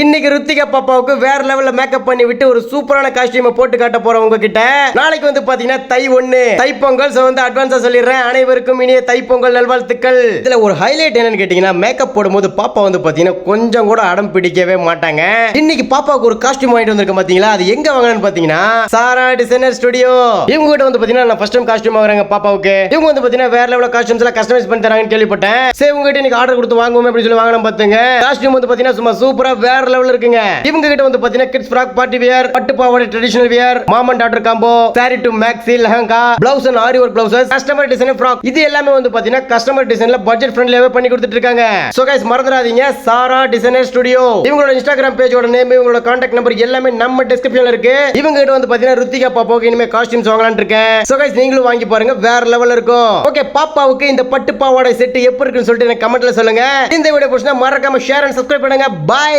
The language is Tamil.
இன்னைக்கு ருத்திகா பாப்பாவுக்கு வேற லெவல்ல மேக்கப் பண்ணி விட்டு ஒரு சூப்பரான காஸ்டியூமை போட்டு காட்ட போறோம் உங்ககிட்ட. நாளைக்கு வந்து பாத்தீங்கன்னா தை 1 தைப்பொங்கல். சோ வந்து அட்வான்ஸா சொல்லிடுறேன், அனைவருக்கும் இனிய தைப்பொங்கல் நல்வாழ்த்துக்கள். இதுல ஒரு ஹைலைட் என்னன்னு கேட்டீங்கன்னா, மேக்கப் போடும்போது பாப்பா வந்து பாத்தீங்கன்னா கொஞ்சம் கூட அடம் பிடிக்கவே மாட்டாங்க. இன்னைக்கு பாப்பாவுக்கு ஒரு காஸ்டியூம் வாங்கிட்டு வந்திருக்கேன் பாத்தீங்களா, அது எங்க வாங்கினு பாத்தீங்கன்னா சாரா டிசைனர் ஸ்டுடியோ. இவங்க கிட்ட வந்து பாத்தீங்கன்னா நான் ஃபர்ஸ்ட் டைம் காஸ்டியூம் வாங்குறாங்க பாப்பாவுக்கு. இவங்க வந்து பாத்தீங்கன்னா வேற லெவல்ல காஸ்டியூம்ஸ் எல்லாம் கஸ்டமைஸ் பண்ணி தராங்கன்னு கேள்விப்பட்டேன். சரி உங்க கிட்ட இன்னைக்கு ஆர்டர் கொடுத்து வாங்குவோம் அப்படின்னு சொல்லி வாங்கணும் பாத்துங்க. காஸ்டியூம் வந்து பாத்தீங்கன்னா சும்மா சூப்பரா வேற லெவல்ல இருக்குங்க. இவங்க கிட்ட வந்து பாத்தீங்கன்னா கிட்ஸ் ஃப்ராக், பார்ட்டி வியர், பட்டு பாவாடை, traditional wear, mom and daughter combo, sari to maxi, lehenga, blouse and aari work blouses, customer design frock, இது எல்லாமே வந்து பாத்தீங்கன்னா கஸ்டமர் டிசைன்ல பட்ஜெட் ஃப்ரெண்ட்லியாவே பண்ணி கொடுத்துட்டு இருக்காங்க. சோ गाइस மறந்துடாதீங்க, சாரா டிசைனர் ஸ்டுடியோ. இவங்களோட இன்ஸ்டாகிராம் பேஜோட நேம், இவங்களோட கான்டாக்ட் நம்பர் எல்லாமே நம்ம டிஸ்கிரிப்ஷன்ல இருக்கு. இவங்க கிட்ட வந்து பாத்தீங்கன்னா ருத்திகா பாப்பாவுக்கு இனிமே காஸ்டியூம்ஸ் வாங்கலாம்னு இருக்கேன். சோ गाइस நீங்களும் வாங்கி பாருங்க, வேற லெவல்ல இருக்கும். ஓகே, பாப்பாவுக்கு இந்த பட்டு பாவாடை செட் எப்படி இருக்குன்னு சொல்லிட்டு எனக்கு கமெண்ட்ல சொல்லுங்க. இந்த வீடியோ பிடிச்சா மறக்காம ஷேர் அண்ட் சப்ஸ்கிரைப் பண்ணுங்க. பை.